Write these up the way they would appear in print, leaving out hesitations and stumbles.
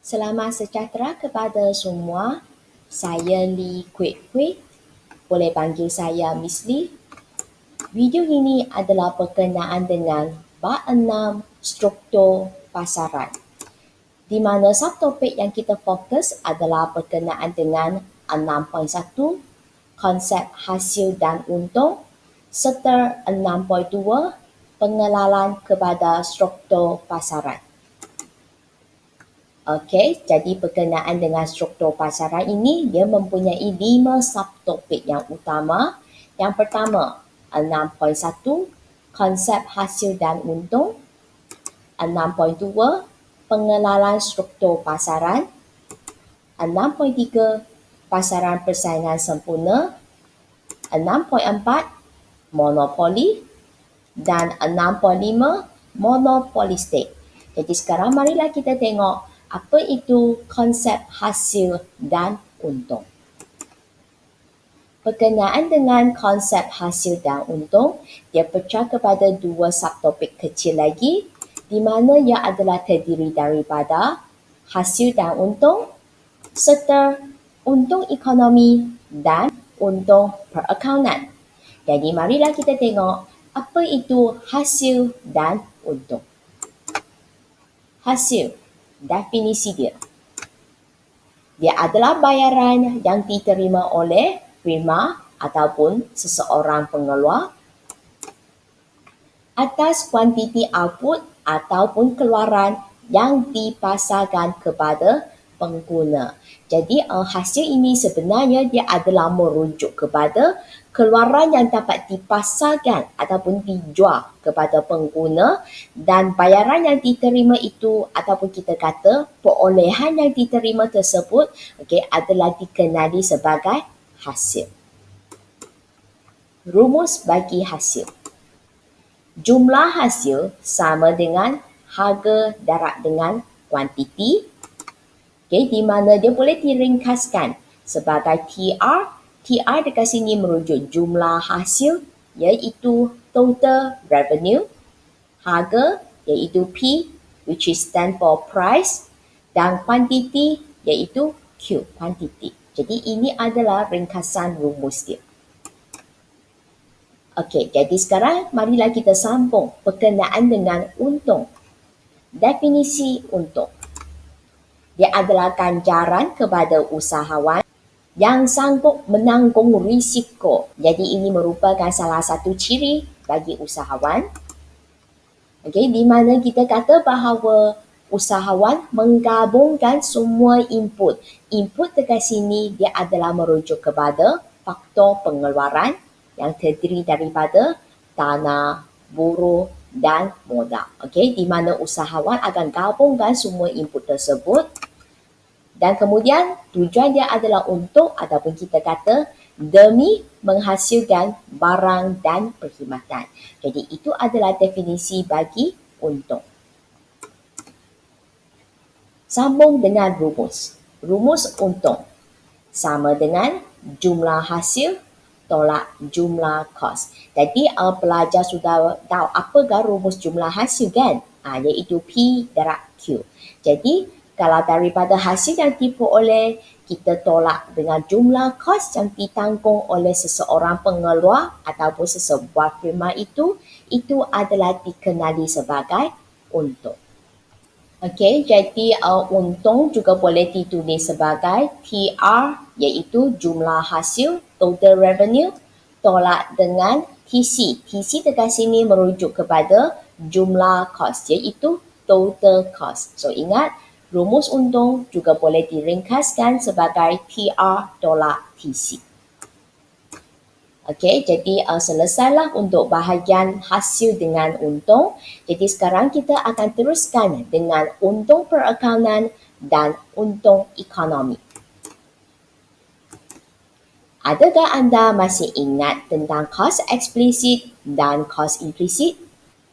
Selamat sejahtera kepada semua. Saya Lee Kwek Hui. Boleh panggil saya Miss Lee. Video ini adalah berkenaan dengan bab 6 struktur pasaran. Di mana subtopik yang kita fokus adalah berkenaan dengan 6.1 konsep hasil dan untung serta 6.2 pengenalan kepada struktur pasaran. Okey, jadi berkenaan dengan struktur pasaran ini, dia mempunyai 5 subtopik yang utama. Yang pertama, 6.1 konsep hasil dan untung, 6.2 pengenalan struktur pasaran, 6.3 pasaran persaingan sempurna, 6.4 monopoli dan 6.5 monopolistik. Jadi sekarang marilah kita tengok apa itu konsep hasil dan untung. Berkenaan dengan konsep hasil dan untung, dia pecah kepada 2 subtopik kecil lagi, di mana ia adalah terdiri daripada hasil dan untung serta untung ekonomi dan untung perakaunan. Jadi marilah kita tengok apa itu hasil dan untung. Hasil, definisi dia. Dia adalah bayaran yang diterima oleh firma ataupun seseorang pengeluar atas kuantiti output ataupun keluaran yang dipasarkan kepada pengguna. Jadi hasil ini sebenarnya dia adalah merujuk kepada keluaran yang dapat dipasarkan ataupun dijual kepada pengguna, dan bayaran yang diterima itu ataupun kita kata perolehan yang diterima tersebut adalah dikenali sebagai hasil. Rumus bagi hasil. Jumlah hasil sama dengan harga darab dengan kuantiti, di mana dia boleh diringkaskan sebagai TR. TR dekat sini merujuk jumlah hasil iaitu total revenue, harga iaitu P which is stand for price, dan kuantiti iaitu Q, quantity. Jadi ini adalah ringkasan rumus dia. Okey, jadi sekarang marilah kita sambung berkenaan dengan untung. Definisi untung. Dia adalah ganjaran kepada usahawan yang sanggup menanggung risiko. Jadi ini merupakan salah satu ciri bagi usahawan. Di mana kita kata bahawa usahawan menggabungkan semua input. Input dekat sini dia adalah merujuk kepada faktor pengeluaran yang terdiri daripada tanah, buruh dan modal. Di mana usahawan akan gabungkan semua input tersebut, dan kemudian tujuan dia adalah untuk ataupun kita kata demi menghasilkan barang dan perkhidmatan. Jadi itu adalah definisi bagi untung. Sambung dengan rumus. Rumus untung sama dengan jumlah hasil tolak jumlah kos. Jadi pelajar sudah tahu apakah rumus jumlah hasil kan? Iaitu P darab Q. Jadi kalau daripada hasil yang diperoleh, kita tolak dengan jumlah kos yang ditanggung oleh seseorang pengeluar ataupun sesebuah firma itu adalah dikenali sebagai untung. Jadi untung juga boleh ditulis sebagai TR iaitu jumlah hasil, total revenue, tolak dengan TC. TC dekat sini merujuk kepada jumlah kos iaitu total cost. So ingat, rumus untung juga boleh diringkaskan sebagai TR tolak TC. Jadi selesailah untuk bahagian hasil dengan untung. Jadi sekarang kita akan teruskan dengan untung perakaunan dan untung ekonomi. Adakah anda masih ingat tentang kos eksplisit dan kos implisit?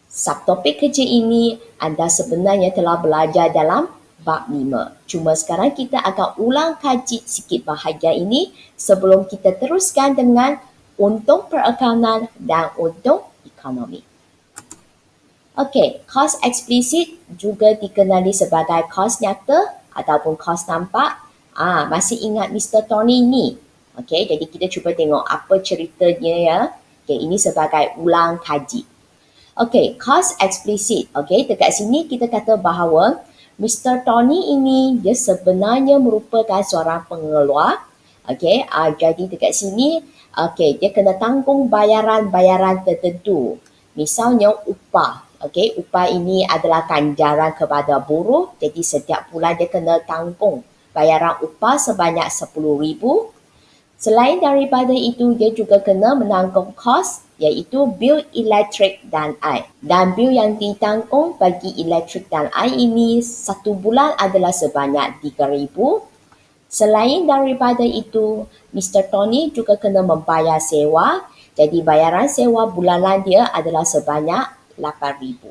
Subtopik kecil ini anda sebenarnya telah belajar dalam bab 5. Cuma sekarang kita akan ulang kaji sikit bahagian ini sebelum kita teruskan dengan untung perakaunan dan untung ekonomi. Kos eksplisit juga dikenali sebagai kos nyata ataupun kos nampak. Masih ingat Mr. Tony ni? Okey, jadi kita cuba tengok apa ceritanya ya. Okey, ini sebagai ulang kaji. Okey, cost explicit. Okey, dekat sini kita kata bahawa Mr. Tony ini dia sebenarnya merupakan seorang pengeluar. Okey, jadi dekat sini dia kena tanggung bayaran-bayaran tertentu. Misalnya upah. Okey, upah ini adalah ganjaran kepada buruh. Jadi setiap bulan dia kena tanggung bayaran upah sebanyak 10,000. Selain daripada itu, dia juga kena menanggung kos iaitu bil elektrik dan air. Dan bil yang ditanggung bagi elektrik dan air ini satu bulan adalah sebanyak 3,000. Selain daripada itu, Mr. Tony juga kena membayar sewa. Jadi bayaran sewa bulanan dia adalah sebanyak 8,000.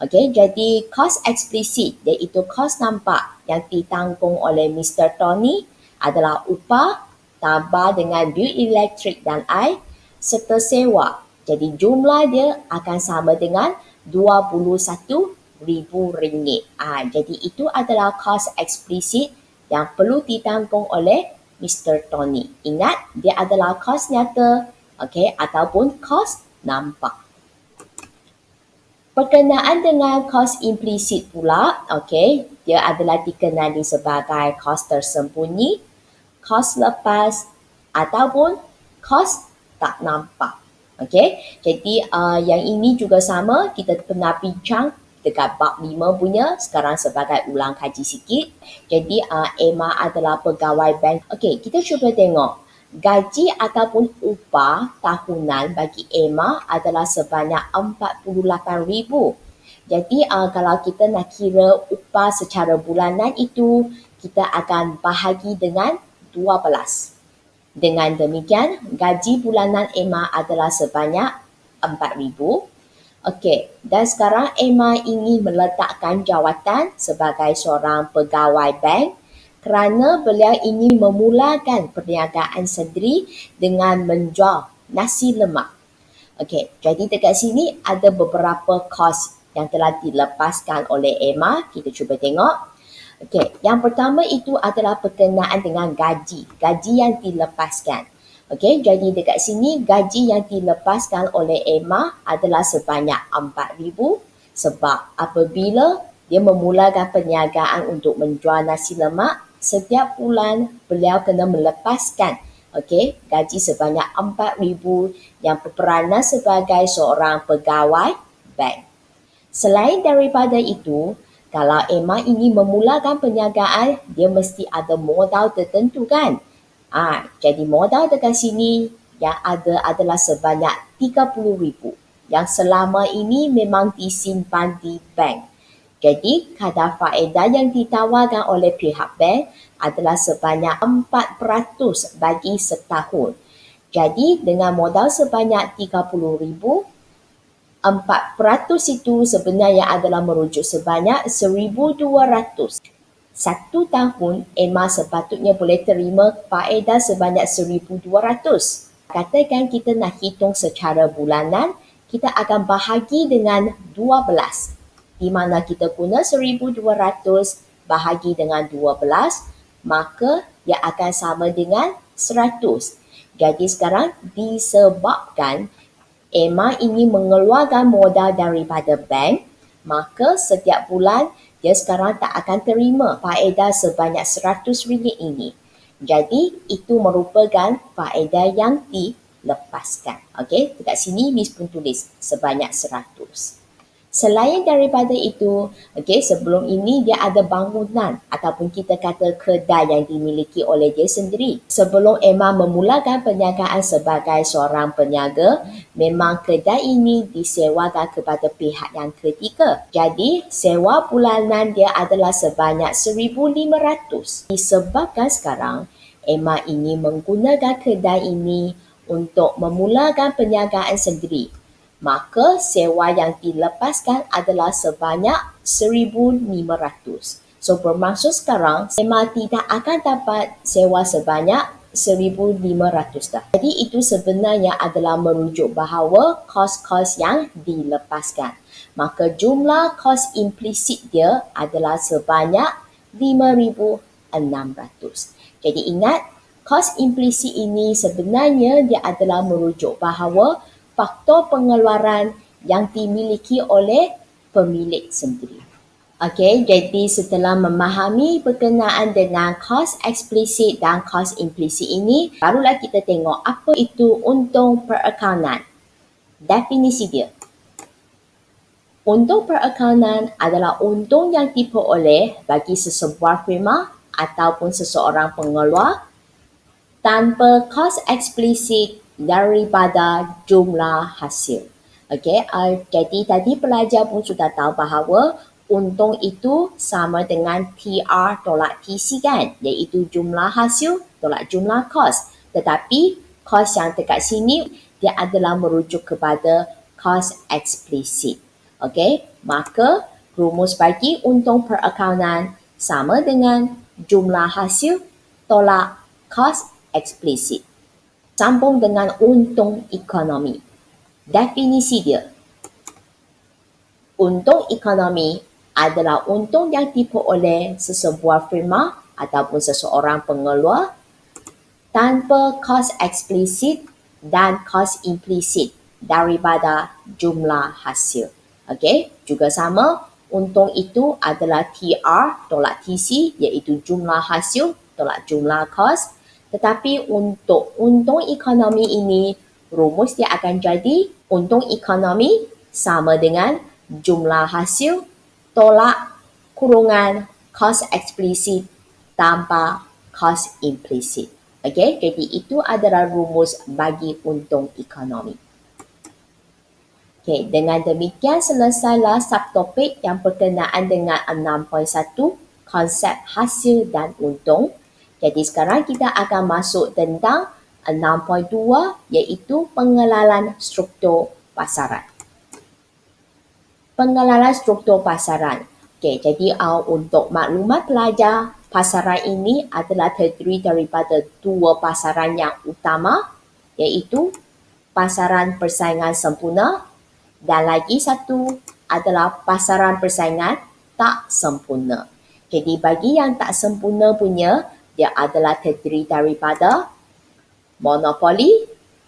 Okey, jadi kos eksplisit iaitu kos nampak yang ditanggung oleh Mr. Tony adalah upah tambah dengan bil elektrik dan air serta sewa. Jadi jumlah dia akan sama dengan RM21,000. Jadi itu adalah kos eksplisit yang perlu ditanggung oleh Mr. Tony. Ingat, dia adalah kos nyata, ataupun kos nampak. Berkenaan dengan kos implisit pula, dia adalah dikenali sebagai kos tersembunyi, kos lepas ataupun kos tak nampak. Jadi yang ini juga sama, kita pernah bincang dekat bab 5 punya, sekarang sebagai ulang kaji sikit. Jadi Emma adalah pegawai bank. Kita cuba tengok. Gaji ataupun upah tahunan bagi Emma adalah sebanyak 48,000. Jadi kalau kita nak kira upah secara bulanan itu, kita akan bahagi dengan 12. Dengan demikian, gaji bulanan Emma adalah sebanyak 4,000. Dan sekarang Emma ingin meletakkan jawatan sebagai seorang pegawai bank kerana beliau ingin memulakan perniagaan sendiri dengan menjual nasi lemak. Jadi dekat sini ada beberapa kos yang telah dilepaskan oleh Emma. Kita cuba tengok. Yang pertama itu adalah berkenaan dengan gaji yang dilepaskan. Jadi dekat sini gaji yang dilepaskan oleh Emma adalah sebanyak 4,000 sebab apabila dia memulakan perniagaan untuk menjual nasi lemak, setiap bulan beliau kena melepaskan gaji sebanyak 4,000 yang berperanan sebagai seorang pegawai bank. Selain daripada itu, kalau Emma ingin memulakan perniagaan, dia mesti ada modal tertentu kan? Jadi modal dekat sini yang ada adalah sebanyak 30,000 yang selama ini memang disimpan di bank. Jadi kadar faedah yang ditawarkan oleh pihak bank adalah sebanyak 4% bagi setahun. Jadi dengan modal sebanyak 30,000, 4% itu sebenarnya adalah merujuk sebanyak 1,200. Satu tahun, Emma sepatutnya boleh terima faedah sebanyak 1,200. Katakan kita nak hitung secara bulanan, kita akan bahagi dengan 12. Di mana kita guna 1,200 bahagi dengan 12, maka ia akan sama dengan 100. Jadi sekarang disebabkan Emma ingin mengeluarkan modal daripada bank, maka setiap bulan dia sekarang tak akan terima faedah sebanyak RM100 ini. Jadi itu merupakan faedah yang dilepaskan. Dekat sini Miss pun tulis sebanyak 100. Selain daripada itu, sebelum ini dia ada bangunan ataupun kita kata kedai yang dimiliki oleh dia sendiri. Sebelum Emma memulakan perniagaan sebagai seorang peniaga, memang kedai ini disewakan kepada pihak yang ketiga. Jadi, sewa bulanan dia adalah sebanyak 1,500. Disebabkan sekarang, Emma ingin menggunakan kedai ini untuk memulakan perniagaan sendiri, maka sewa yang dilepaskan adalah sebanyak 1,500. So bermaksud sekarang Emma tidak akan dapat sewa sebanyak 1,500 dah. Jadi itu sebenarnya adalah merujuk bahawa kos-kos yang dilepaskan. Maka jumlah kos implisit dia adalah sebanyak 5,600. Jadi ingat, kos implisit ini sebenarnya dia adalah merujuk bahawa faktor pengeluaran yang dimiliki oleh pemilik sendiri. Okey, jadi setelah memahami berkenaan dengan kos eksplisit dan kos implisit ini, barulah kita tengok apa itu untung perakaunan. Definisi dia. Untung perakaunan adalah untung yang diperoleh bagi sesebuah firma ataupun seseorang pengeluar tanpa kos eksplisit daripada jumlah hasil. Okey, jadi tadi pelajar pun sudah tahu bahawa untung itu sama dengan TR tolak TC kan, iaitu jumlah hasil tolak jumlah kos. Tetapi kos yang dekat sini dia adalah merujuk kepada kos eksplisit. Okey, maka rumus bagi untung perakaunan sama dengan jumlah hasil tolak kos eksplisit. Sambung dengan untung ekonomi. Definisi dia. Untung ekonomi adalah untung yang diperoleh sesebuah firma ataupun seseorang pengeluar tanpa kos eksplisit dan kos implisit daripada jumlah hasil. Okey, juga sama, untung itu adalah TR tolak TC, iaitu jumlah hasil tolak jumlah kos. Tetapi untuk untung ekonomi ini, rumus dia akan jadi untung ekonomi sama dengan jumlah hasil tolak kurungan kos eksplisit tanpa kos implisit. Okey, jadi itu adalah rumus bagi untung ekonomi. Okey, dengan demikian selesailah subtopik yang berkenaan dengan 6.1 konsep hasil dan untung. Jadi sekarang kita akan masuk tentang 6.2 iaitu pengenalan struktur pasaran. Pengenalan struktur pasaran. Okey, jadi untuk maklumat pelajar, pasaran ini adalah terdiri daripada dua pasaran yang utama iaitu pasaran persaingan sempurna dan lagi satu adalah pasaran persaingan tak sempurna. Jadi bagi yang tak sempurna punya, dia adalah terdiri daripada monopoli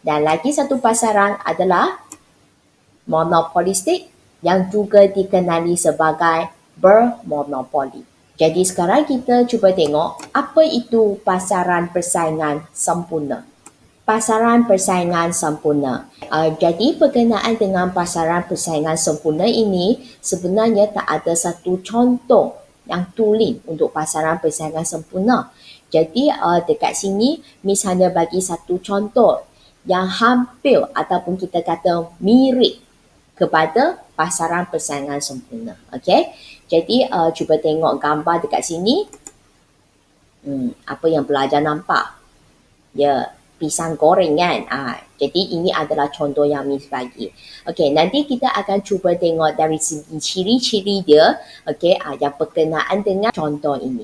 dan lagi satu pasaran adalah monopolistik yang juga dikenali sebagai bermonopoli. Jadi sekarang kita cuba tengok apa itu pasaran persaingan sempurna. Pasaran persaingan sempurna. Jadi berkenaan dengan pasaran persaingan sempurna ini sebenarnya tak ada satu contoh yang tulen untuk pasaran persaingan sempurna. Jadi dekat sini misalnya bagi satu contoh yang hampir ataupun kita kata mirip kepada pasaran persaingan sempurna. Okey. Jadi cuba tengok gambar dekat sini. Apa yang pelajar nampak? Ya, pisang goreng kan. Jadi ini adalah contoh yang Miss bagi. Okey, nanti kita akan cuba tengok dari segi ciri-ciri dia, okey, yang berkenaan dengan contoh ini.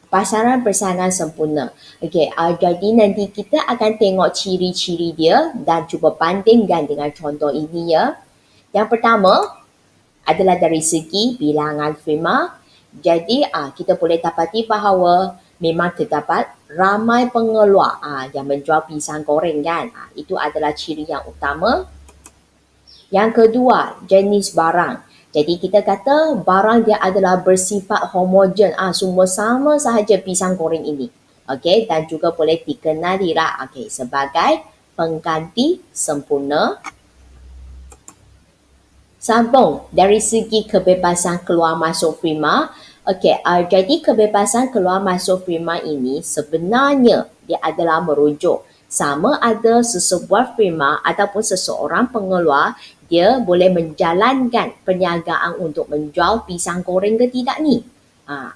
Pasaran persaingan sempurna. Okey, jadi nanti kita akan tengok ciri-ciri dia dan cuba bandingkan dengan contoh ini ya. Yang pertama adalah dari segi bilangan firma. Jadi kita boleh dapati bahawa memang terdapat ramai pengeluar yang menjual pisang goreng kan. Itu adalah ciri yang utama. Yang kedua, jenis barang. Jadi kita kata barang dia adalah bersifat homogen, semua sama sahaja pisang goreng ini. Okey, dan juga boleh dikenali lah sebagai pengganti sempurna. Sambung dari segi kebebasan keluar masuk firma. Okey, jadi kebebasan keluar masuk firma ini sebenarnya dia adalah merujuk sama ada sesebuah firma ataupun seseorang pengeluar dia boleh menjalankan perniagaan untuk menjual pisang goreng ke tidak ni.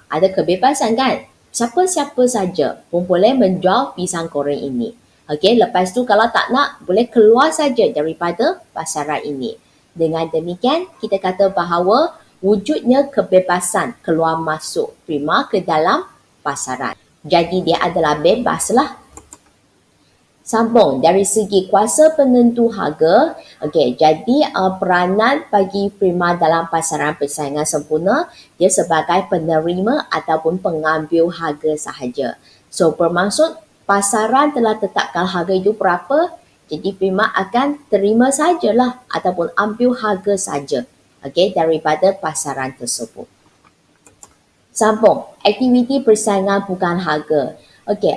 Ada kebebasan kan? Siapa-siapa saja pun boleh menjual pisang goreng ini. Okey, lepas tu kalau tak nak boleh keluar saja daripada pasaran ini. Dengan demikian kita kata bahawa wujudnya kebebasan keluar masuk firma ke dalam pasaran. Jadi dia adalah bebas lah. Sambung dari segi kuasa penentu harga. Okey, jadi peranan bagi Prima dalam pasaran persaingan sempurna, dia sebagai penerima ataupun pengambil harga sahaja. So bermaksud pasaran telah tetapkan harga itu berapa, jadi Prima akan terima sajalah ataupun ambil harga saja, okey, daripada pasaran tersebut. Sambung, aktiviti persaingan bukan harga. Okey,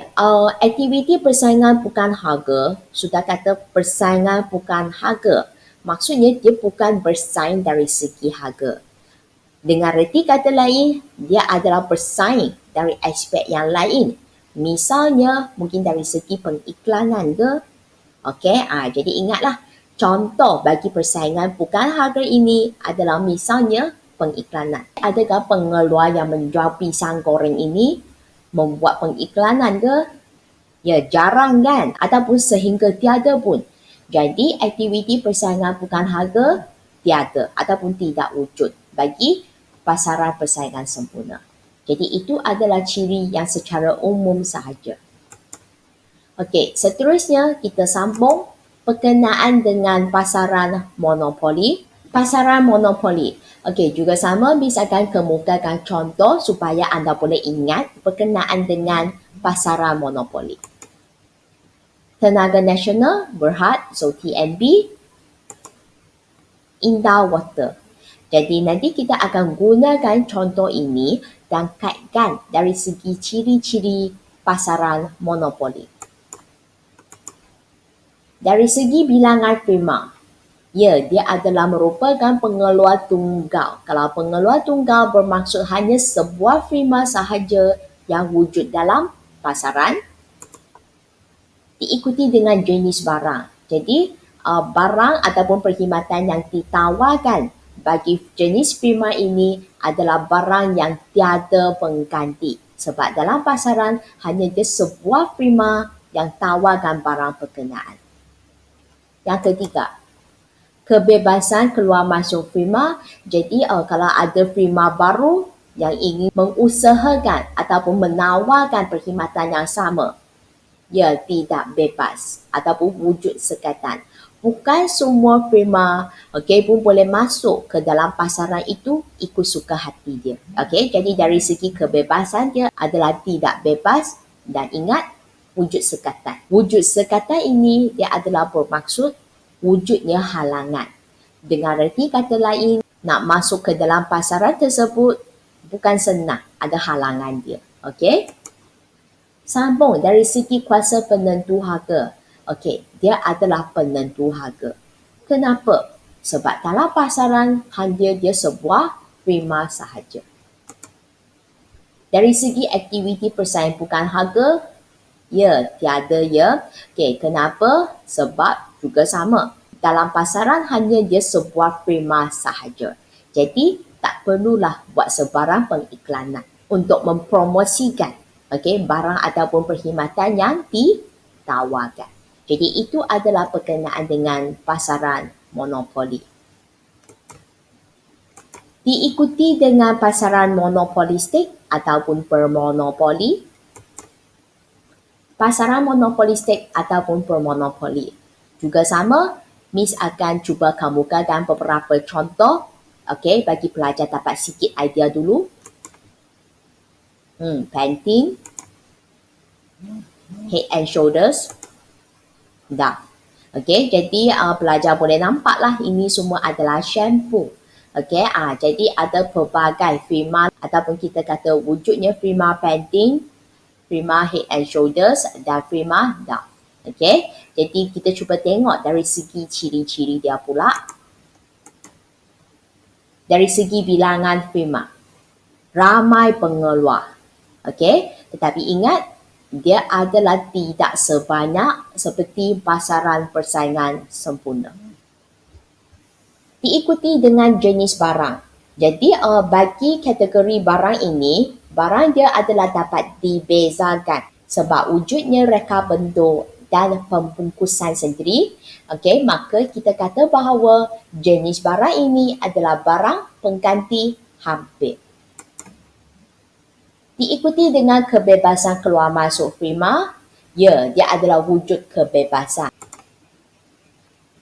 aktiviti persaingan bukan harga, sudah kata persaingan bukan harga. Maksudnya dia bukan bersaing dari segi harga. Dengan reti kata lain, dia adalah bersaing dari aspek yang lain. Misalnya, mungkin dari segi pengiklanan ke. Okey, jadi ingatlah, contoh bagi persaingan bukan harga ini adalah misalnya pengiklanan. Adakah pengeluar yang menjual pisang goreng ini membuat pengiklanan ke? Ya, jarang kan? Ataupun sehingga tiada pun. Jadi, aktiviti persaingan bukan harga tiada ataupun tidak wujud bagi pasaran persaingan sempurna. Jadi, itu adalah ciri yang secara umum sahaja. Okey, seterusnya kita sambung berkenaan dengan pasaran monopoli. Pasaran monopoli. Okey, juga sama Miss akan kemukakan contoh supaya anda boleh ingat berkenaan dengan pasaran monopoli. Tenaga Nasional Berhad, so TNB, Indah Water. Jadi nanti kita akan gunakan contoh ini dan kaitkan dari segi ciri-ciri pasaran monopoli. Dari segi bilangan Prima, ya, dia adalah merupakan pengeluar tunggal. Kalau pengeluar tunggal bermaksud hanya sebuah firma sahaja yang wujud dalam pasaran, diikuti dengan jenis barang. Jadi, barang ataupun perkhidmatan yang ditawarkan bagi jenis firma ini adalah barang yang tiada pengganti. Sebab dalam pasaran hanya dia sebuah firma yang tawarkan barang berkenaan. Yang ketiga, kebebasan keluar masuk firma. Jadi kalau ada firma baru yang ingin mengusahakan ataupun menawarkan perkhidmatan yang sama, ia tidak bebas ataupun wujud sekatan. Bukan semua firma pun boleh masuk ke dalam pasaran itu ikut suka hati dia. Jadi dari segi kebebasan dia adalah tidak bebas dan ingat wujud sekatan. Wujud sekatan ini dia adalah bermaksud wujudnya halangan. Dengan reti kata lain, nak masuk ke dalam pasaran tersebut bukan senang, ada halangan dia. Okey? Sambung dari segi kuasa penentu harga. Okey, dia adalah penentu harga. Kenapa? Sebab dalam pasaran hanya dia sebuah firma sahaja. Dari segi aktiviti persaingan bukan harga, ya, tiada ya. Okey, kenapa? Sebab juga sama. Dalam pasaran hanya dia sebuah firma sahaja. Jadi, tak perlulah buat sebarang pengiklanan untuk mempromosikan barang ataupun perkhidmatan yang ditawarkan. Jadi, itu adalah berkenaan dengan pasaran monopoli. Diikuti dengan pasaran monopolistik ataupun bermonopoli. Pasaran monopolistik ataupun bermonopoli. Juga sama, Miss akan cuba kemukakan beberapa contoh bagi pelajar dapat sikit idea dulu. Pantene, Head and Shoulders, dah. Jadi pelajar boleh nampaklah ini semua adalah shampoo. Jadi ada pelbagai firma ataupun kita kata wujudnya firma Pantene, firma Head and Shoulders dan firma Dove. Jadi kita cuba tengok dari segi ciri-ciri dia pula. Dari segi bilangan firma, ramai pengeluar. Tetapi ingat, dia adalah tidak sebanyak seperti pasaran persaingan sempurna. Diikuti dengan jenis barang. Jadi bagi kategori barang ini, barang dia adalah dapat dibezakan sebab wujudnya reka bentuk dan pembungkusan sendiri. Maka kita kata bahawa jenis barang ini adalah barang pengganti hampir. Diikuti dengan kebebasan keluar masuk firma. Ya, dia adalah wujud kebebasan.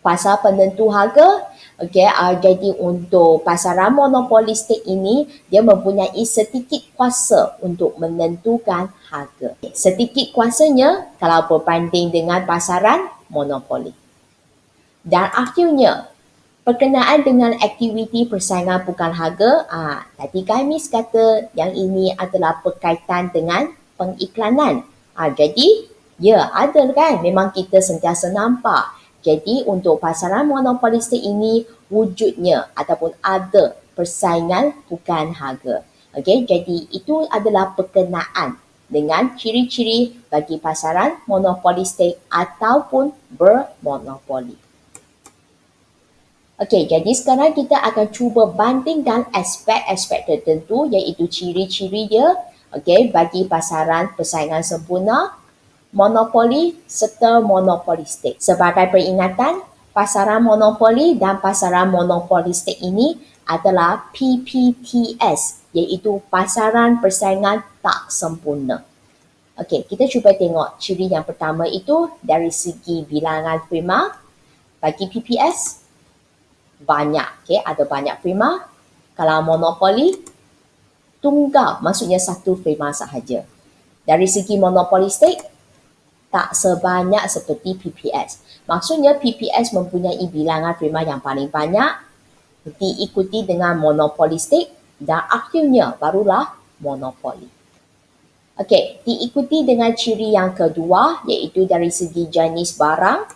Pasal penentu harga, jadi untuk pasaran monopolistik ini, dia mempunyai sedikit kuasa untuk menentukan harga. Sedikit kuasanya kalau berbanding dengan pasaran monopoli. Dan akhirnya, berkenaan dengan aktiviti persaingan bukan harga, tadi Miss kata yang ini adalah berkaitan dengan pengiklanan. Jadi, ya ada kan, memang kita sentiasa nampak. Jadi untuk pasaran monopolistik ini wujudnya ataupun ada persaingan bukan harga. Jadi itu adalah berkenaan dengan ciri-ciri bagi pasaran monopolistik ataupun bermonopoli. Jadi sekarang kita akan cuba bandingkan aspek-aspek tertentu iaitu ciri-ciri dia bagi pasaran persaingan sempurna, monopoli serta monopolistik. Sebagai peringatan, pasaran monopoli dan pasaran monopolistik ini adalah PPTS, iaitu pasaran persaingan tak sempurna. Kita cuba tengok ciri yang pertama itu dari segi bilangan firma. Bagi PPS, banyak, ada banyak firma. Kalau monopoli, tunggal, maksudnya satu firma sahaja. Dari segi monopolistik, tak sebanyak seperti PPS. Maksudnya PPS mempunyai bilangan firma yang paling banyak, diikuti dengan monopolistik dan akhirnya barulah monopoli. Diikuti dengan ciri yang kedua iaitu dari segi jenis barang.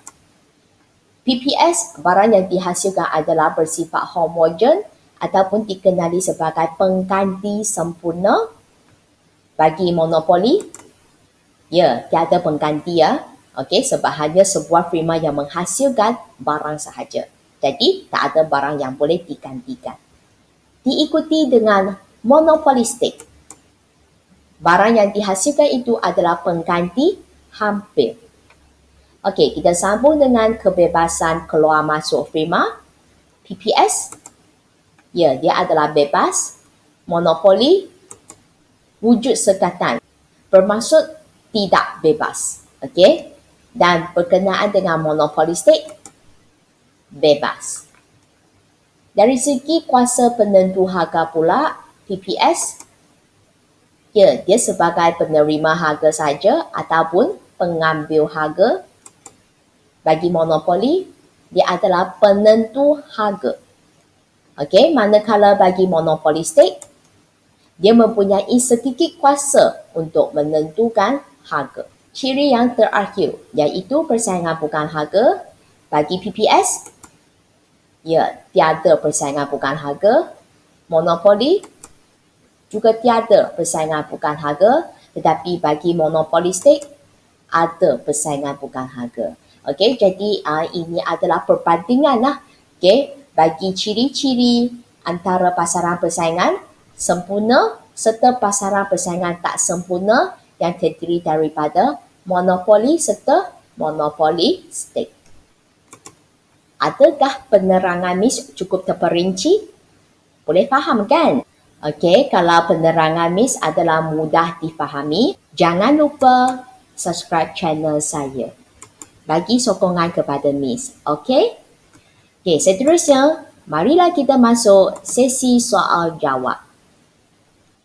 PPS, barang yang dihasilkan adalah bersifat homogen ataupun dikenali sebagai pengganti sempurna. Bagi monopoli, ya, tiada pengganti ya. Sebab hanya sebuah firma yang menghasilkan barang sahaja. Jadi, tak ada barang yang boleh digantikan. Diikuti dengan monopolistik. Barang yang dihasilkan itu adalah pengganti hampir. Kita sambung dengan kebebasan keluar masuk firma. PPS, ya, dia adalah bebas. Monopoli, wujud sekatan. Bermaksud tidak bebas. Dan berkenaan dengan monopolistik, bebas. Dari segi kuasa penentu harga pula, PPS, ya, dia sebagai penerima harga saja ataupun pengambil harga. Bagi monopoli, dia adalah penentu harga. Manakala bagi monopolistik, dia mempunyai sedikit kuasa untuk menentukan harga. Ciri yang terakhir iaitu persaingan bukan harga. Bagi PPS, ya, tiada persaingan bukan harga. Monopoli juga tiada persaingan bukan harga, tetapi bagi monopolistik ada persaingan bukan harga. Jadi ini adalah perbandingan bagi ciri-ciri antara pasaran persaingan sempurna serta pasaran persaingan tak sempurna yang terdiri daripada monopoli serta monopolistik. Adakah penerangan Miss cukup terperinci? Boleh faham kan? Kalau penerangan Miss adalah mudah difahami, jangan lupa subscribe channel saya bagi sokongan kepada Miss. Seterusnya, marilah kita masuk sesi soal jawab.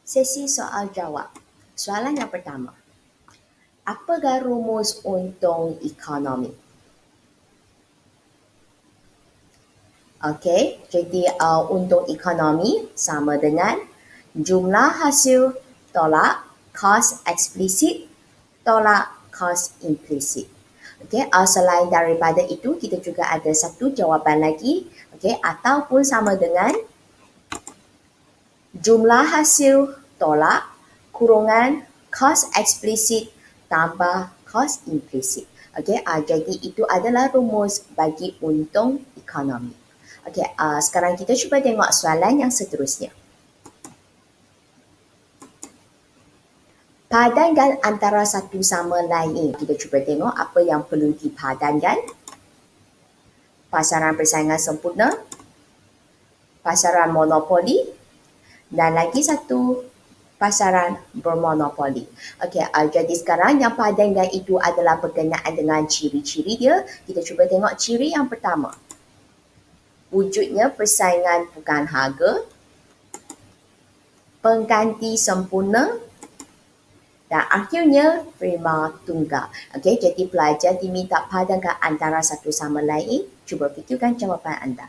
Sesi soal jawab. Soalan yang pertama. Apakah rumus untung ekonomi? Jadi untung ekonomi sama dengan jumlah hasil tolak kos eksplisit tolak kos implisit. Selain daripada itu, kita juga ada satu jawapan lagi, ataupun sama dengan jumlah hasil tolak kurungan kos eksplisit tambah kos implisit. Jadi itu adalah rumus bagi untung ekonomi. Sekarang kita cuba tengok soalan yang seterusnya. Padankan antara satu sama lain. Kita cuba tengok apa yang perlu dipadankan. Pasaran persaingan sempurna, pasaran monopoli, dan lagi satu, pasaran bermonopoli. Okey, jadi sekarang yang padan dan itu adalah berkenaan dengan ciri-ciri dia. Kita cuba tengok ciri yang pertama. Wujudnya persaingan bukan harga, pengganti sempurna dan akhirnya prima tunggal. Okey, jadi pelajar diminta padankan antara satu sama lain. Cuba fikirkan jawapan anda.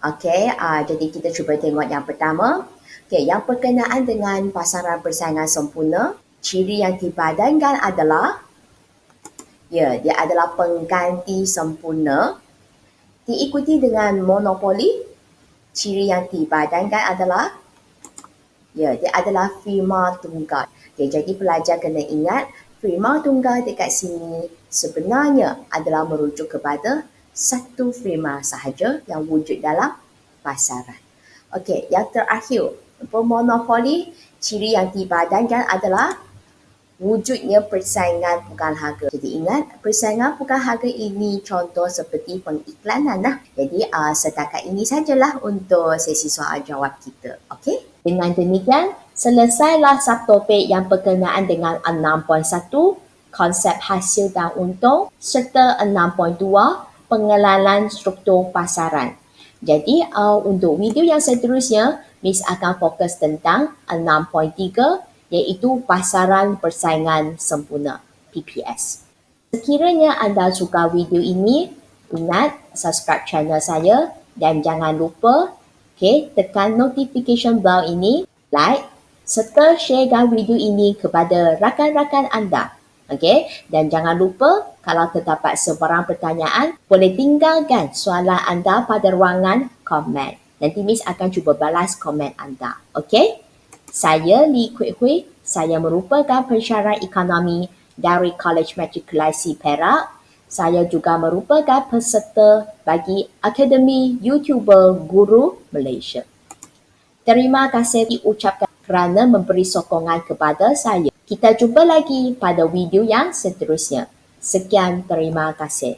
Okey, jadi kita cuba tengok yang pertama. Okey, yang berkenaan dengan pasaran persaingan sempurna, ciri yang dipadankan adalah, dia adalah pengganti sempurna, diikuti dengan monopoli. Ciri yang dipadankan adalah, dia adalah firma tunggal. Okey, jadi pelajar kena ingat, firma tunggal dekat sini sebenarnya adalah merujuk kepada satu firma sahaja yang wujud dalam pasaran. Okey, yang terakhir, bermonopoli, ciri yang dipadankan adalah wujudnya persaingan bukan harga. Jadi ingat, persaingan bukan harga ini contoh seperti pengiklanan lah. Jadi setakat ini sajalah untuk sesi soal jawab kita. Okey? Dengan demikian, selesailah subtopik yang berkenaan dengan 6.1, konsep hasil dan untung, serta 6.2, pengenalan struktur pasaran. Jadi untuk video yang seterusnya, Miss akan fokus tentang 6.3, iaitu pasaran persaingan sempurna, PPS. Sekiranya anda suka video ini, ingat subscribe channel saya dan jangan lupa tekan notification bell ini, like serta sharekan video ini kepada rakan-rakan anda. Dan jangan lupa kalau terdapat sebarang pertanyaan, boleh tinggalkan soalan anda pada ruangan komen. Nanti Miss akan cuba balas komen anda. Saya Lee Kwek Hui, saya merupakan pensyarah ekonomi dari College Matrikulasi Perak. Saya juga merupakan peserta bagi Akademi YouTuber Guru Malaysia. Terima kasih diucapkan kerana memberi sokongan kepada saya. Kita jumpa lagi pada video yang seterusnya. Sekian, terima kasih.